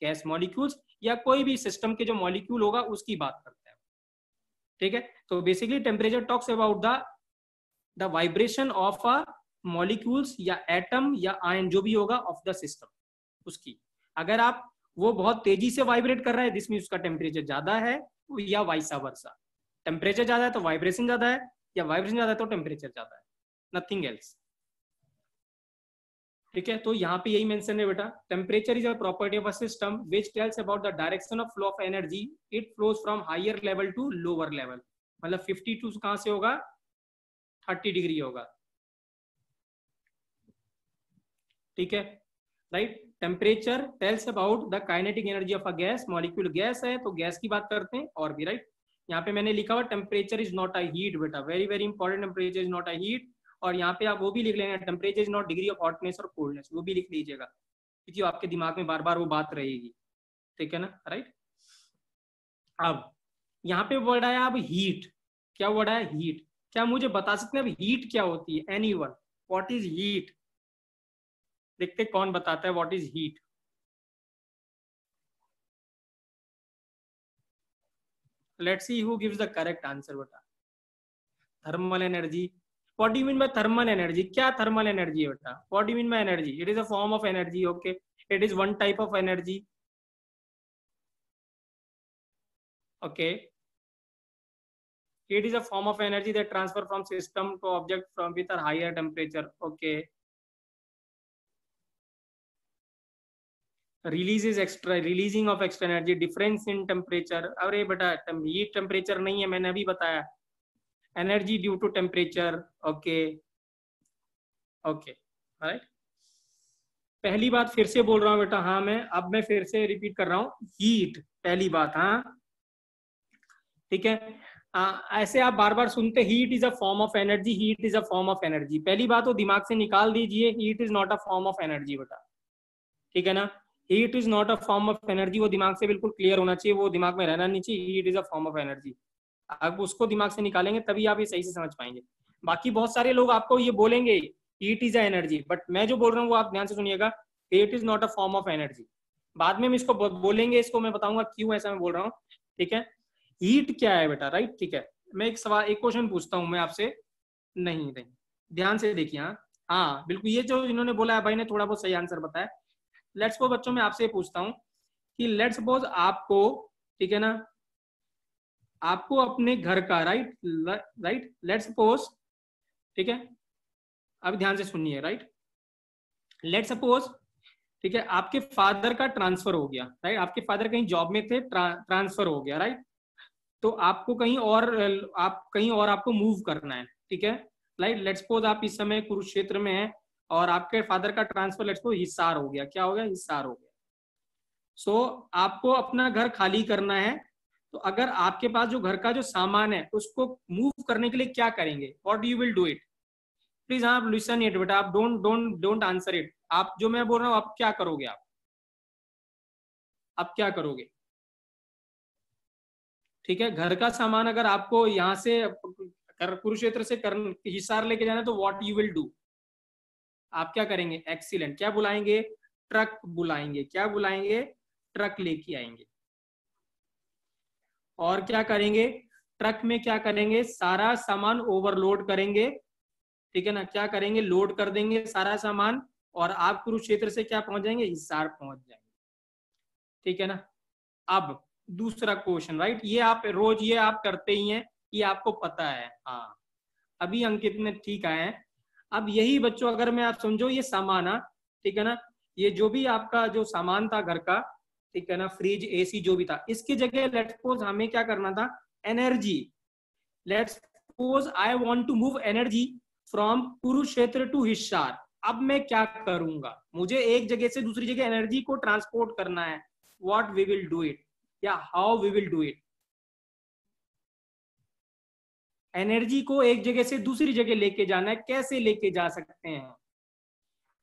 gas molecules, या कोई भी सिस्टम के जो मॉलिक्यूल होगा उसकी बात करते हैं, ठीक है। तो basically temperature talks about the vibration of a molecules या एटम या आयन जो भी होगा ऑफ द सिस्टम, उसकी। अगर आप वो बहुत तेजी से वाइब्रेट कर रहा है, दिस मींस उसका टेम्परेचर ज्यादा है, या वाइसा वर्सा, टेम्परेचर ज्यादा है तो वाइब्रेशन ज्यादा है, या वाइब्रेशन ज्यादा है तो टेम्परेचर ज्यादा है, नथिंग एल्स। ठीक है, तो यहाँ पे यही मेंशन है बेटा, temperature is a property of a system which tells about the direction of flow of energy, it flows from higher level to lower level. मतलब 52 कहां से होगा, 30 डिग्री होगा। ठीक है, right. Temperature tales about the kinetic energy of a gas, molecule gas है तो gas की बात करते हैं, और भी राइट। यहाँ पे मैंने लिखा हुआ temperature is not a heat बेटा, very very important, temperature is not a heat. और यहाँ पे आप वो भी लिख लेना, temperature is not degree of hotness और कोल्डनेस, वो भी लिख लीजिएगा, क्योंकि आपके दिमाग में बार बार वो बात रहेगी। ठीक है ना, राइट। अब यहाँ पे वर्ड आया अब हीट, क्या वर्ड आया, हीट। क्या मुझे बता सकते हैं अब हीट क्या होती है, एनीवन, व्हाट इज हीट? देखते कौन बताता है what is heat. Let's see who gives the correct answer बेटा। Thermal energy, what do you mean by thermal energy? क्या थर्मल एनर्जी है बेटा? What do you mean by energy? It is a form of energy, okay, it is one type of energy, okay, it is a form of energy that transfer from system to object from with a higher temperature, okay. Releases extra, releasing of extra energy, difference in temperature। अरे बेटा heat temperature नहीं है, मैंने अभी बताया, energy due to temperature, okay okay, right. पहली बात फिर से बोल रहा हूँ बेटा, हाँ मैं फिर से रिपीट कर रहा हूँ, हीट पहली बात, हाँ ठीक है। ऐसे आप बार बार सुनते heat is a form of energy, heat is a form of energy, पहली बात तो दिमाग से निकाल दीजिए, heat is not a form of energy बेटा। ठीक है ना, heat is not a form of energy, वो दिमाग से बिल्कुल क्लियर होना चाहिए, वो दिमाग में रहना नहीं चाहिए, heat is a form of energy. अब उसको दिमाग से निकालेंगे तभी आप ये सही से समझ पाएंगे। बाकी बहुत सारे लोग आपको ये बोलेंगे heat is a energy, but मैं जो बोल रहा हूँ वो आप ध्यान से सुनिएगा, heat is not a form of energy. बाद में हम इसको बोलेंगे, इसको मैं बताऊंगा क्यों ऐसा मैं बोल रहा हूँ। ठीक है, हीट क्या है बेटा, राइट। ठीक है, मैं एक सवाल, एक क्वेश्चन पूछता हूँ मैं आपसे, नहीं नहीं, ध्यान से देखिए, हाँ हाँ बिल्कुल, ये जो इन्होंने बोला है भाई ने थोड़ा बहुत सही आंसर बताया। लेट्स सपोज बच्चों मैं आपसे पूछता हूँ कि लेट्स सपोज आपको, ठीक है ना, आपको अपने घर का, राइट राइट, लेट्स सपोज, ठीक है, अब ध्यान से सुनिए, राइट। लेट्स सपोज, ठीक है, आपके फादर का ट्रांसफर हो गया, राइट, आपके फादर कहीं जॉब में थे, ट्रांसफर हो गया, राइट, तो आपको कहीं और, आप कहीं और आपको मूव करना है, ठीक है, राइट। लेट्स सपोज आप इस समय कुरुक्षेत्र में हैं और आपके फादर का ट्रांसफर लेट्स सपोज हिसार हो गया, क्या हो गया, हिसार हो गया। सो आपको अपना घर खाली करना है, तो अगर आपके पास जो घर का जो सामान है उसको मूव करने के लिए क्या करेंगे, what you will do it? Please आप लिसन इट बेटा, आप डोंट आंसर इट, आप जो मैं बोल रहा हूँ आप क्या करोगे, आप क्या करोगे? ठीक है, घर का सामान अगर आपको यहाँ से कुरुक्षेत्र से हिसार लेके जाना है तो व्हाट यू विल डू, आप क्या करेंगे? एक्सीलेंट, क्या बुलाएंगे? ट्रक बुलाएंगे, क्या बुलाएंगे? ट्रक लेके आएंगे। और क्या करेंगे? ट्रक में क्या करेंगे? सारा सामान ओवरलोड करेंगे, ठीक है ना, क्या करेंगे? लोड कर देंगे सारा सामान, और आप कुरुक्षेत्र से क्या पहुंच जाएंगे? हिसार पहुंच जाएंगे। ठीक है ना। अब दूसरा क्वेश्चन, राइट, ये आप रोज ये आप करते ही हैं, ये आपको पता है, हाँ अभी अंकित ने ठीक आए हैं। अब यही बच्चों अगर मैं आप समझो ये सामान, ठीक है ना, ये जो भी आपका जो सामान था घर का, ठीक है ना, फ्रिज एसी जो भी था, इसकी जगह लेट्स सपोज हमें क्या करना था? Energy, let's suppose I want to move energy from Kurukshetra to Hisar. अब मैं क्या करूंगा? मुझे एक जगह से दूसरी जगह एनर्जी को ट्रांसपोर्ट करना है, what we will do it, या how we will do it? Energy को एक जगह से दूसरी जगह लेके जाना है, कैसे लेके जा सकते हैं?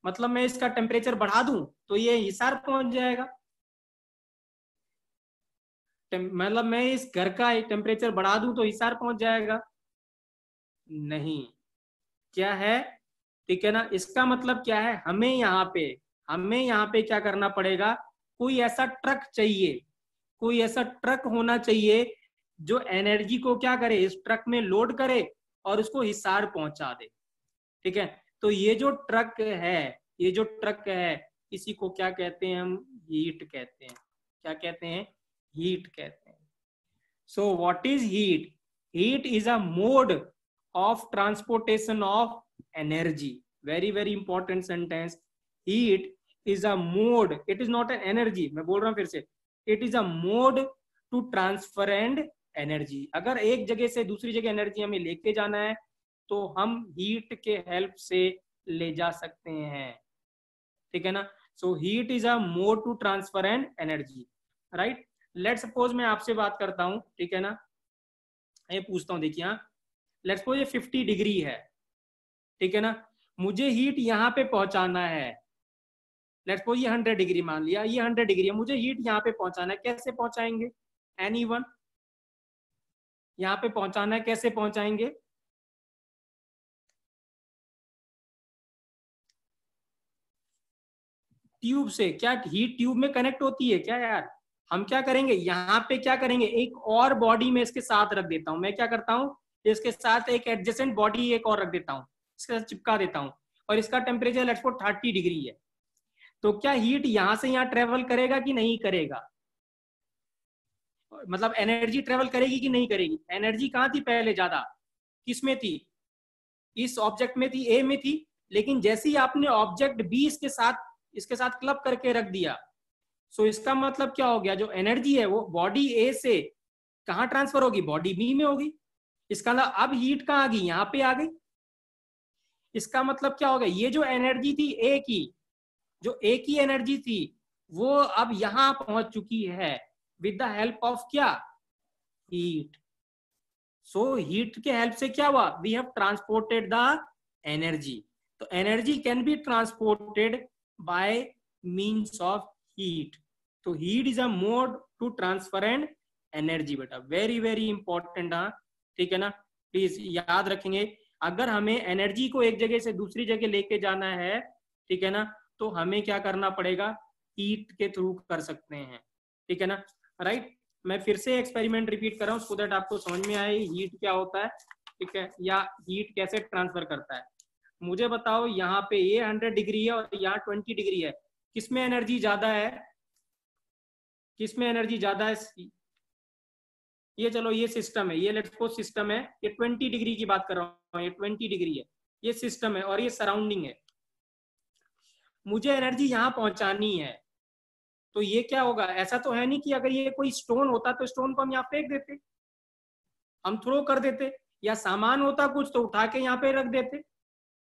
मतलब मैं इसका टेम्परेचर बढ़ा दूं तो ये हिसार पहुंच जाएगा, मतलब मैं इस घर का टेम्परेचर बढ़ा दूं तो हिसार पहुंच जाएगा? नहीं, क्या है, ठीक है ना, इसका मतलब क्या है, हमें यहाँ पे क्या करना पड़ेगा? कोई ऐसा ट्रक चाहिए, कोई ऐसा ट्रक होना चाहिए जो एनर्जी को क्या करे, इस ट्रक में लोड करे और उसको हिसार पहुंचा दे। ठीक है, तो ये जो ट्रक है, ये जो ट्रक है, इसी को क्या कहते हैं हम? हीट कहते हैं। क्या कहते हैं? हीट कहते हैं। So what is heat? Heat is a mode of transportation of energy. Very very important sentence. Heat is a mode, it is not an energy. मैं बोल रहा हूं फिर से, it is a mode to transfer and energy. अगर एक जगह से दूसरी जगह एनर्जी हमें लेके जाना है तो हम हीट के हेल्प से ले जा सकते हैं. ठीक है ना. So heat is a mode to transfer and energy. Right. Let suppose मैं आपसे बात करता हूं. ठीक है ना. ये पूछता हूं, देखिए हाँ, लेट सपोज ये 50 डिग्री है. ठीक है ना. मुझे हीट यहाँ पे पहुंचाना है. लेट सपोज ये 100 डिग्री मान लिया, ये 100 डिग्री है, मुझे हीट यहाँ पे पहुंचाना है. कैसे पहुंचाएंगे? एनीवन? यहाँ पे पहुंचाना है, कैसे पहुंचाएंगे? ट्यूब से. क्या हीट ट्यूब में कनेक्ट होती है क्या यार? हम क्या करेंगे, यहाँ पे क्या करेंगे, एक और बॉडी में इसके साथ रख देता हूँ. मैं क्या करता हूँ, इसके साथ एक एडजेसेंट बॉडी एक और रख देता हूँ, इसके साथ चिपका देता हूँ, और इसका टेम्परेचर लेट्स सपोज 30 डिग्री है. तो क्या हीट यहाँ से यहाँ ट्रेवल करेगा कि नहीं करेगा? मतलब एनर्जी ट्रेवल करेगी कि नहीं करेगी? एनर्जी कहाँ थी पहले ज्यादा? किस में थी? इस ऑब्जेक्ट में थी, ए में थी. लेकिन जैसे ही आपने ऑब्जेक्ट बी इसके साथ क्लब करके रख दिया, सो इसका मतलब क्या हो गया, जो एनर्जी है वो बॉडी ए से कहाँ ट्रांसफर होगी? बॉडी बी में होगी. इसका मतलब अब हीट कहाँ आ गई? यहाँ पे आ गई. इसका मतलब क्या हो गया, ये जो एनर्जी थी ए की, जो ए की एनर्जी थी, वो अब यहां पहुंच चुकी है विद द हेल्प ऑफ क्या? हीट. सो हीट के हेल्प से क्या हुआ? We have transported the energy. तो energy can be transported by means of heat. तो heat is a mode to transfer and energy. बेटा वेरी वेरी इंपॉर्टेंट. हाँ ठीक है ना. प्लीज याद रखेंगे, अगर हमें एनर्जी को एक जगह से दूसरी जगह लेके जाना है, ठीक है ना, तो हमें क्या करना पड़ेगा? हीट के थ्रू कर सकते हैं. ठीक है ना. राइट. मैं फिर से एक्सपेरिमेंट रिपीट कर रहा हूँ सो दैट आपको समझ में आए हीट क्या होता है. ठीक है, या हीट कैसे ट्रांसफर करता है. मुझे बताओ, यहाँ पे ये 100 डिग्री है और यहाँ 20 डिग्री है, किसमें एनर्जी ज्यादा है? किसमें एनर्जी ज्यादा है? ये चलो ये सिस्टम है, ये लेट्स सपोज सिस्टम है, ये 20 डिग्री की बात कर रहा हूँ, ये 20 डिग्री है, ये सिस्टम है और ये सराउंडिंग है. मुझे एनर्जी यहाँ पहुंचानी है. तो ये क्या होगा, ऐसा तो है नहीं कि अगर ये कोई स्टोन होता तो स्टोन को हम यहाँ फेंक देते, हम थ्रो कर देते, या सामान होता कुछ तो उठा के यहाँ पे रख देते.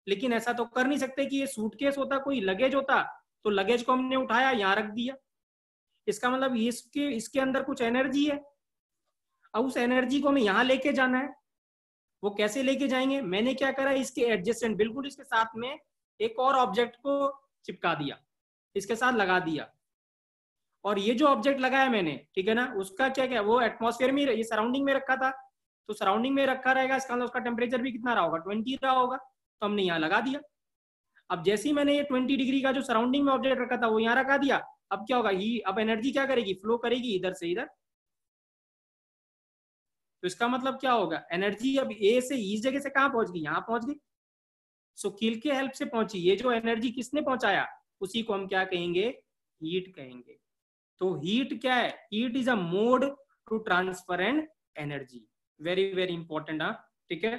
लेकिन ऐसा तो कर नहीं सकते कि ये सूटकेस होता, कोई लगेज होता तो लगेज को हमने उठाया यहाँ रख दिया. इसका मतलब इसके अंदर कुछ एनर्जी है. अब उस एनर्जी को हमें यहाँ लेके जाना है. वो कैसे लेके जाएंगे? मैंने क्या करा, इसके एडजेसेंट बिल्कुल इसके साथ में एक और ऑब्जेक्ट को चिपका दिया, इसके साथ लगा दिया. और ये जो ऑब्जेक्ट लगाया मैंने, ठीक है ना, उसका क्या क्या, वो एटमॉस्फेयर में, ये सराउंडिंग में रखा था, तो सराउंडिंग में रखा रहेगा, इसका मतलब उसका टेम्परेचर भी कितना रहा होगा? 20 रहा होगा. तो हमने यहाँ लगा दिया. अब जैसे ही मैंने ये 20 डिग्री का जो सराउंडिंग में ऑब्जेक्ट रखा था वो यहाँ रखा दिया, अब क्या होगा, ही अब एनर्जी क्या करेगी? फ्लो करेगी इधर से इधर. तो इसका मतलब क्या होगा, एनर्जी अब ए से इस जगह से कहाँ पहुंच गई? यहाँ पहुंच गई. सो किल के हेल्प से पहुंची. ये जो एनर्जी किसने पहुंचाया, उसी को हम क्या कहेंगे? हीट कहेंगे. तो हीट क्या है? Heat is a mode to transfer and energy. Very very important. हाँ ठीक है.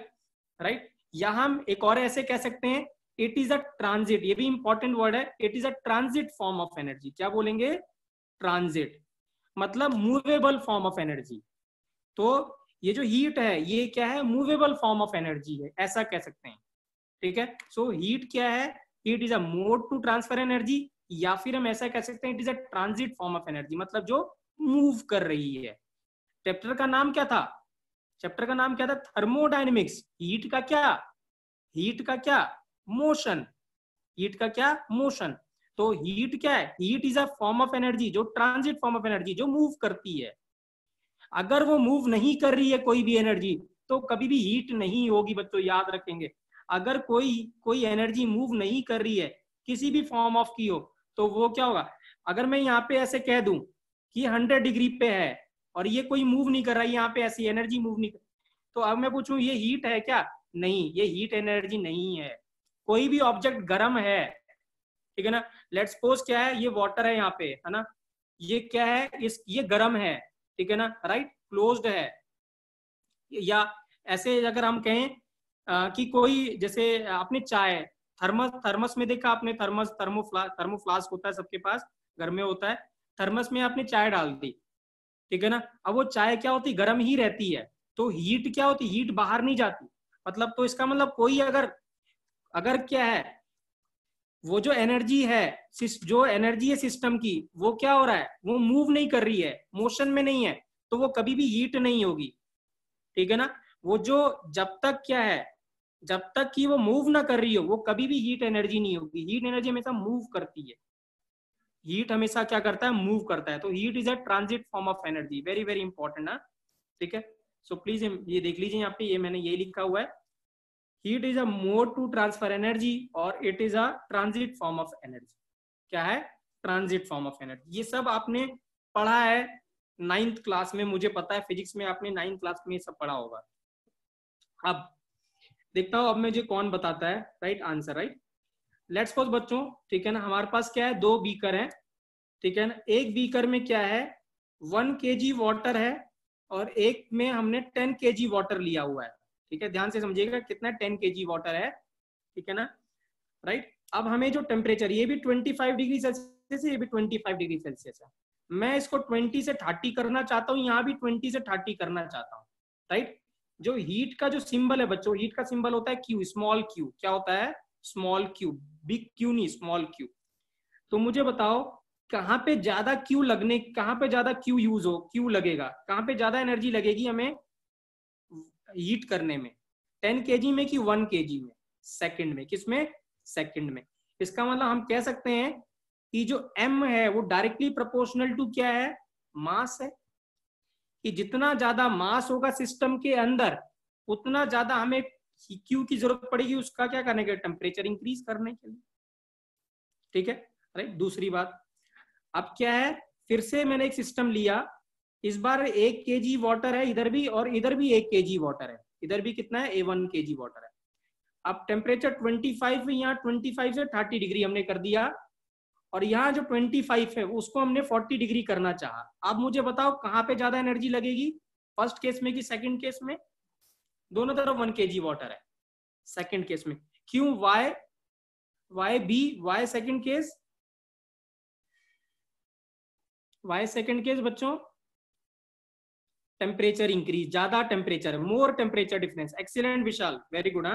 राइट. या हम एक और ऐसे कह सकते हैं, इट इज अ ट्रांजिट. ये भी इंपॉर्टेंट वर्ड है. It is a transit form of energy. क्या बोलेंगे? ट्रांजिट मतलब मूवेबल फॉर्म ऑफ एनर्जी. तो ये जो हीट है ये क्या है? मूवेबल फॉर्म ऑफ एनर्जी है, ऐसा कह सकते हैं. ठीक है. सो हीट क्या है? Heat is a mode to transfer energy, या फिर हम ऐसा कह सकते हैं it is a transit form of energy, मतलब जो मूव कर रही है. चैप्टर का नाम क्या था? चैप्टर का नाम क्या था? थर्मोडायनेमिक्स. हीट का क्या? हीट का क्या? मोशन. हीट का क्या? मोशन. तो हीट क्या है? Heat is a form of energy, जो ट्रांजिट फॉर्म ऑफ एनर्जी, जो मूव करती है. अगर वो मूव नहीं कर रही है कोई भी एनर्जी, तो कभी भी हीट नहीं होगी. बच्चों याद रखेंगे, अगर कोई कोई एनर्जी मूव नहीं कर रही है, किसी भी फॉर्म ऑफ की हो, तो वो क्या होगा? अगर मैं यहाँ पे ऐसे कह दूं कि 100 डिग्री पे है और ये कोई मूव नहीं कर रहा है, यहाँ पे ऐसी एनर्जी मूव नहीं कर, तो अब मैं पूछूं ये हीट है क्या? नहीं, ये हीट एनर्जी नहीं है. कोई भी ऑब्जेक्ट गर्म है, ठीक है ना. लेट्स सपोज क्या है, ये वाटर है यहाँ पे, है ना, ये क्या है, ये गर्म है, ठीक है ना, राइट, क्लोज्ड है. या ऐसे अगर हम कहें कि कोई, जैसे आपने चाय थर्मस में देखा आपने, थर्मोफ्लास्क होता है सबके पास, घर में होता है, थर्मस में आपने चाय डाल दी, ठीक है ना। अब वो चाय क्या होती, गर्म ही रहती है, तो हीट क्या होती, हीट बाहर नहीं जाती, मतलब तो इसका मतलब कोई अगर अगर क्या है, वो जो एनर्जी है, जो एनर्जी है सिस्टम की, वो क्या हो रहा है, वो मूव नहीं कर रही है, मोशन में नहीं है, तो वो कभी भी हीट नहीं होगी, ठीक है ना। वो जो जब तक क्या है, जब तक कि वो मूव ना कर रही हो, वो कभी भी हीट एनर्जी नहीं होगी। हीट एनर्जी हमेशा मूव करती है, हीट हमेशा क्या करता है, मूव करता है। तो heat is a transit form of energy, very very important ना, ठीक है। सो प्लीज ये देख लीजिए यहाँ पे, ये मैंने ये लिखा हुआ है, heat is a mode to transfer energy और it is a transit form of energy. क्या है, ट्रांजिट फॉर्म ऑफ एनर्जी। ये सब आपने पढ़ा है 9th क्लास में, मुझे पता है फिजिक्स में आपने 9th क्लास में ये सब पढ़ा होगा। अब देखता हूं अब मुझे कौन बताता है right answer, right. Let's suppose बच्चों, ठीक है ना, हमारे पास क्या है, 2 बीकर हैं, ठीक है ना। एक बीकर में क्या है, 1 kg वाटर है, और एक में हमने 10 kg वाटर लिया हुआ है, ठीक है, ध्यान से समझिएगा कितना 10 kg वाटर है, ठीक है ना, राइट। अब हमें जो टेम्परेचर, ये भी 25 डिग्री सेल्सियस है, ये भी 25 डिग्री सेल्सियस है, मैं इसको 20 से 30 करना चाहता हूँ, यहाँ भी 20 से 30 करना चाहता हूँ, राइट। जो हीट का जो सिंबल है बच्चों, हीट का सिंबल होता है क्यू, स्मॉल क्यू, क्या होता है, स्मॉल क्यू, बिग क्यू नहीं, स्मॉल क्यू। तो मुझे बताओ कहाँ पे ज्यादा क्यू लगने, कहाँ पे ज्यादा क्यू यूज हो, क्यू लगेगा, कहाँ पे ज्यादा एनर्जी लगेगी हमें हीट करने में, 10 kg में कि 1 kg में, सेकंड में, किसमें, सेकंड में। इसका मतलब हम कह सकते हैं कि जो m है वो डायरेक्टली प्रोपोर्शनल टू क्या है, मास है, कि जितना ज्यादा मास होगा सिस्टम के अंदर, उतना ज्यादा हमें क्यू की जरूरत पड़ेगी, उसका क्या करने के, टेम्परेचर इंक्रीज करने के लिए, ठीक है, राइट। दूसरी बात, अब क्या है, फिर से मैंने एक सिस्टम लिया, इस बार 1 kg वाटर है इधर भी, और इधर भी 1 kg वाटर है, इधर भी कितना है, 1 kg वाटर है। अब टेम्परेचर 25 है, यहाँ 25 से 30 डिग्री हमने कर दिया, और यहाँ जो 25 है उसको हमने 40 डिग्री करना चाहा। अब मुझे बताओ कहाँ पे ज्यादा एनर्जी लगेगी, फर्स्ट केस में कि सेकंड केस में, दोनों तरफ 1 kg वाटर है, सेकंड केस में, क्यों, why B, why second case, why second case बच्चों, टेम्परेचर इंक्रीज, ज्यादा temperature, more temperature difference, excellent Vishal, very good.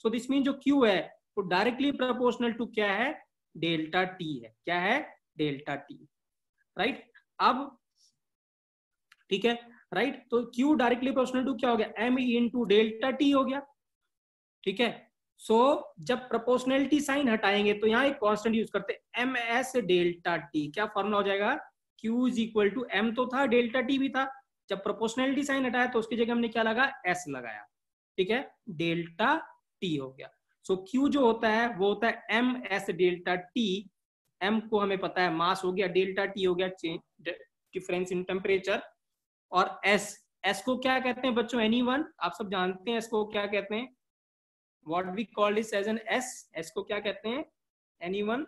So this mean जो क्यू है वो डायरेक्टली प्रोपोर्शनल टू क्या है, डेल्टा टी है, क्या है, डेल्टा टी, राइट। अब ठीक है, राइट, तो क्यू डायरेक्टली प्रोपोर्शनल टू क्या हो गया, एम इंटू डेल्टा टी हो गया, ठीक है। सो जब प्रोपोर्शनलिटी साइन हटाएंगे तो यहाँ एक कांस्टेंट यूज करते हैं, एम एस डेल्टा टी, क्या फॉर्मूला हो जाएगा, Q is equal to, M तो था, डेल्टा टी भी था, जब प्रोपोर्शनलिटी साइन हटाया तो उसकी जगह हमने क्या लगा, एस लगाया, ठीक है, डेल्टा टी हो गया। सो क्यू जो होता है वो होता है M S delta T, M को हमें पता है मास हो गया, डेल्टा टी हो गया डिफरेंस इन टेम्परेचर, और एस, एस को क्या कहते हैं बच्चों, एनीवन, आप सब जानते हैं एस को क्या कहते हैं, what we call this as an S, S को क्या कहते हैं, anyone,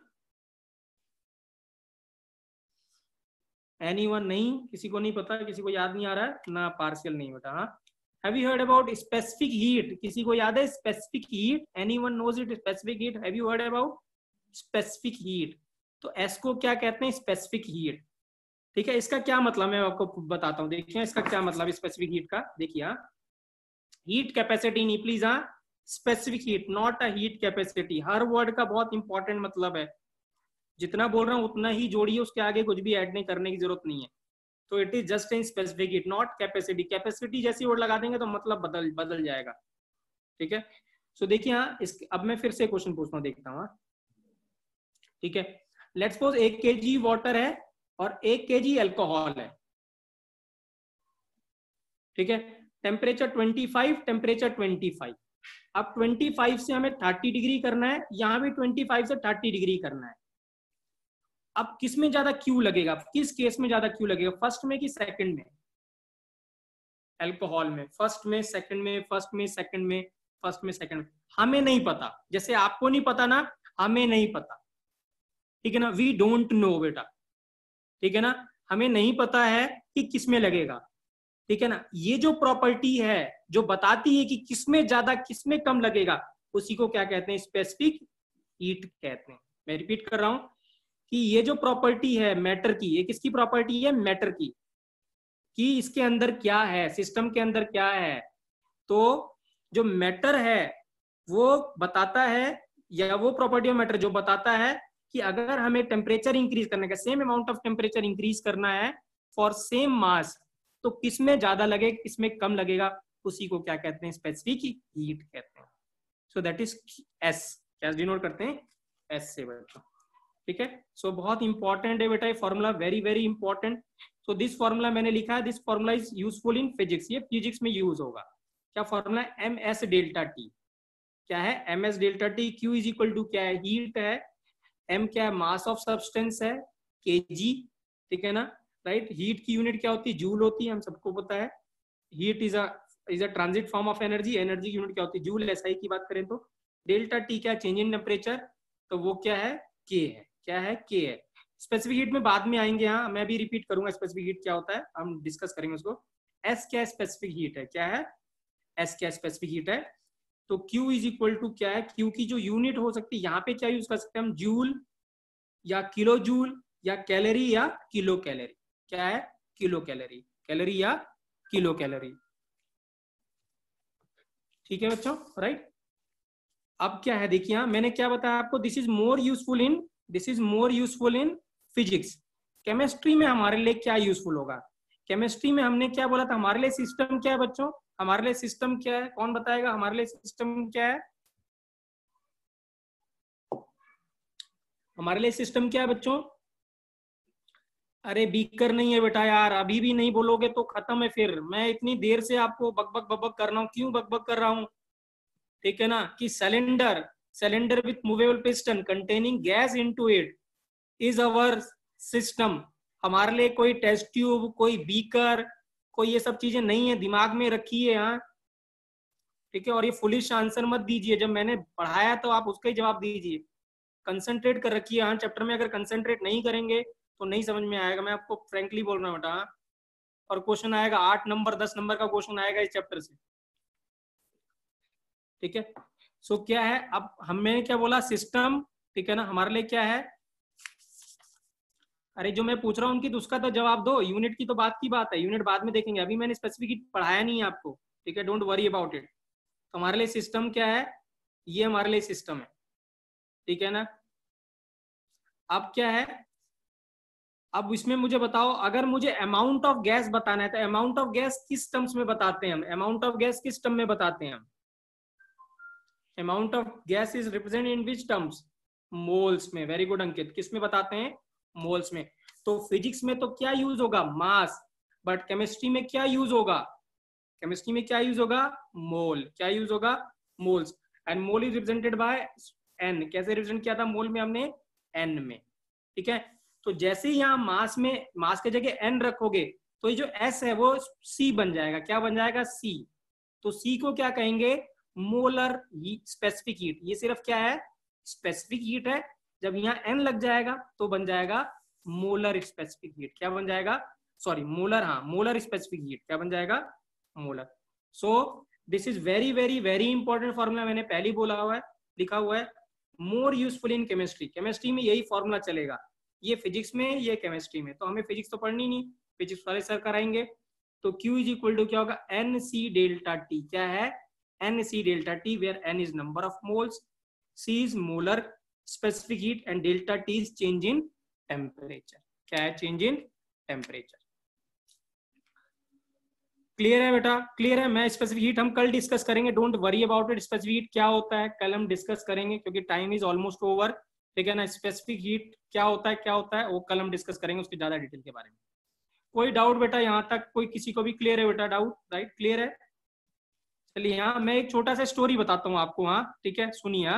anyone नहीं, किसी को नहीं पता, किसी को याद नहीं आ रहा है ना, पार्शियल नहीं बेटा, हाँ। Have you heard about specific heat, किसी को याद है specific heat, anyone knows it, specific heat, have you heard about specific heat, तो S को क्या कहते हैं, specific heat, ठीक है। इसका क्या मतलब मैं आपको बताता हूँ, देखिए इसका क्या मतलब स्पेसिफिक हीट का, देखिए हीट कैपेसिटी नहीं प्लीज, हाँ, specific heat, not a heat capacity, her word का बहुत इंपॉर्टेंट मतलब है, जितना बोल रहा हूं उतना ही जोड़िए, उसके आगे कुछ भी ऐड नहीं करने की जरूरत नहीं है। तो it is just in specific heat, not capacity, capacity जैसी वर्ड लगा देंगे तो मतलब बदल जाएगा, ठीक है। सो देखिए हाँ, इस अब मैं फिर से क्वेश्चन पूछता हूँ, देखता हूँ, ठीक है। लेट्स सपोज 1 kg वाटर है और 1 kg एल्कोहल है, ठीक है, टेम्परेचर 25, टेम्परेचर 25, अब 25 से हमें 30 डिग्री करना है, यहां भी 25 से 30 डिग्री करना है। अब किस में ज्यादा क्यू लगेगा, किस केस में ज्यादा क्यू लगेगा, फर्स्ट में कि सेकंड में, एल्कोहल में, फर्स्ट में, सेकंड में, फर्स्ट में, सेकंड में, फर्स्ट में, सेकंड में, हमें नहीं पता, जैसे आपको नहीं पता ना, हमें नहीं पता, ठीक है ना, वी डोंट नो बेटा, ठीक है ना, हमें नहीं पता है कि किस में लगेगा, ठीक है ना। ये जो प्रॉपर्टी है जो बताती है कि किसमें ज्यादा किसमें कम लगेगा, उसी को क्या कहते हैं, स्पेसिफिक हीट कहते हैं। मैं रिपीट कर रहा हूं कि ये जो प्रॉपर्टी है मैटर की, ये किसकी प्रॉपर्टी है, मैटर की, कि इसके अंदर क्या है, सिस्टम के अंदर क्या है। तो जो मैटर है वो बताता है, या वो प्रॉपर्टी ऑफ मैटर जो बताता है कि अगर हमें टेम्परेचर इंक्रीज करने का, same amount of temperature increase करना है फॉर सेम मास, तो किसमें ज्यादा लगेगा किसमें कम लगेगा, उसी को क्या कहते हैं, स्पेसिफिक हीट कहते हैं। सो दैट इज एस, क्या डिनोट करते हैं, एस से बच्चों। ठीक है, सो बहुत इंपॉर्टेंट है बेटा ये formula, very very important. So this formula मैंने लिखा है, this formula is useful in physics, ये फिजिक्स में यूज होगा। क्या फॉर्मूला है, एम एस डेल्टा टी। क्या है, M S delta T. Q is equal to क्या है, हीट है। एम क्या है, मास ऑफ सब्सटेंस है, केजी। ठीक है ना, राइट। हीट की यूनिट क्या होती है, जूल होती है, हम सबको पता है। Heat is a transit form of energy, energy की यूनिट क्या होती है, जूल। एसआई की बात करें तो डेल्टा टी क्या, चेंज इन टेम्परेचर, तो वो क्या है, के है। क्या है, के है। स्पेसिफिक हीट में बाद में आएंगे, हाँ मैं भी रिपीट करूंगा स्पेसिफिक हीट क्या होता है, हम डिस्कस करेंगे उसको। एस क्या स्पेसिफिक हीट है, क्या है, एस क्या स्पेसिफिक हीट है। तो Q इज इक्वल टू क्या है, Q की जो यूनिट हो सकती है, यहाँ पे क्या यूज कर सकते हैं हम, जूल या किलो जूल या कैलोरी या किलो कैलोरी। क्या है, किलो कैलोरी, कैलोरी या किलो कैलोरी। ठीक है बच्चों, राइट। अब क्या है देखिए, मैंने क्या बताया आपको, this is more useful in, this is more useful in physics. Chemistry में हमारे लिए क्या यूजफुल होगा, केमिस्ट्री में हमने क्या बोला था, हमारे लिए सिस्टम क्या है बच्चों, हमारे लिए सिस्टम क्या है, कौन बताएगा हमारे लिए सिस्टम क्या है, हमारे लिए सिस्टम क्या है बच्चों। अरे बीकर नहीं है बेटा यार, अभी भी नहीं बोलोगे तो खत्म है फिर। मैं इतनी देर से आपको बकबक बकबक कर रहा हूँ, क्यों बकबक कर रहा हूँ, ठीक है ना, कि cylinder, cylinder with movable piston containing gas into it is our system. हमारे लिए कोई टेस्ट ट्यूब, कोई बीकर, कोई ये सब चीजें नहीं है, दिमाग में रखिए यहाँ। ठीक है, और ये फुलिश आंसर मत दीजिए, जब मैंने पढ़ाया तो आप उसका ही जवाब दीजिए। कंसंट्रेट कर रखिए हाँ चैप्टर में, अगर कंसंट्रेट नहीं करेंगे तो नहीं समझ में आएगा, मैं आपको फ्रेंकली बोल रहा हूँ बेटा। और क्वेश्चन आएगा 8 नंबर 10 नंबर का क्वेश्चन आएगा इस चैप्टर से। ठीक है, सो क्या है, अब हमने क्या बोला, सिस्टम। ठीक है ना, हमारे लिए क्या है, अरे जो मैं पूछ रहा हूँ उनकी तो उसका तो जवाब दो, यूनिट की तो बात की बात है, यूनिट बाद में देखेंगे, अभी मैंने स्पेसिफिक पढ़ाया नहीं है आपको। ठीक है, डोंट वरी अबाउट इट। तो हमारे लिए सिस्टम क्या है, ये हमारे लिए सिस्टम है। ठीक है ना, अब क्या है, अब इसमें मुझे बताओ, अगर मुझे अमाउंट ऑफ गैस बताना है तो अमाउंट ऑफ गैस किस टर्म्स में बताते हैं हम, अमाउंट ऑफ गैस किस टर्म में बताते हैं हम, amount of gas is represent in which terms, moles में। वेरी गुड अंकित, किस में बताते हैं, मोल्स में। तो फिजिक्स में तो क्या यूज होगा, मास, बट केमिस्ट्री में क्या यूज होगा, केमिस्ट्री में क्या यूज होगा, मोल। क्या यूज होगा, moles. And mole is represented by N, कैसे रिप्रेजेंट किया था मोल में हमने, एन में। ठीक है, तो जैसे ही यहाँ मास में, मास के जगह एन रखोगे तो ये जो एस है वो सी बन जाएगा। क्या बन जाएगा, सी। तो सी को क्या कहेंगे, मोलर स्पेसिफिक हीट। ये सिर्फ क्या है, स्पेसिफिक हीट है। जब यहाँ एन लग जाएगा तो बन जाएगा मोलर स्पेसिफिक हीट। क्या बन जाएगा, सॉरी मोलर, हाँ मोलर स्पेसिफिक हीट क्या बन जाएगा, molar. So this is very very very important formula, मैंने पहले बोला हुआ है, लिखा हुआ है, more useful in chemistry. Chemistry में यही फॉर्मूला चलेगा, ये फिजिक्स में, ये केमिस्ट्री में। तो हमें फिजिक्स तो पढ़नी नहीं, फिजिक्स वाले सर कराएंगे। तो Q इज इक्वल टू क्या होगा, एन सी डेल्टा टी। क्या है, N C delta T, where N is number of moles, C is molar specific heat and delta T is change in temperature. क्या है, change in temperature. Clear है बेटा, clear है। मैं specific heat हम कल डिस्कस करेंगे, don't worry about it. Specific heat क्या होता है कल हम डिस्कस करेंगे, क्योंकि टाइम इज ऑलमोस्ट ओवर। ठीक है ना, स्पेसिफिक हीट क्या होता है, क्या होता है वो कल हम डिस्कस करेंगे उसकी ज्यादा डिटेल के बारे में। कोई डाउट बेटा यहाँ तक, कोई किसी को भी क्लियर है बेटा डाउट, राइट, क्लियर है। चलिए यहाँ मैं एक छोटा सा स्टोरी बताता हूँ आपको, हाँ ठीक है, सुनिए।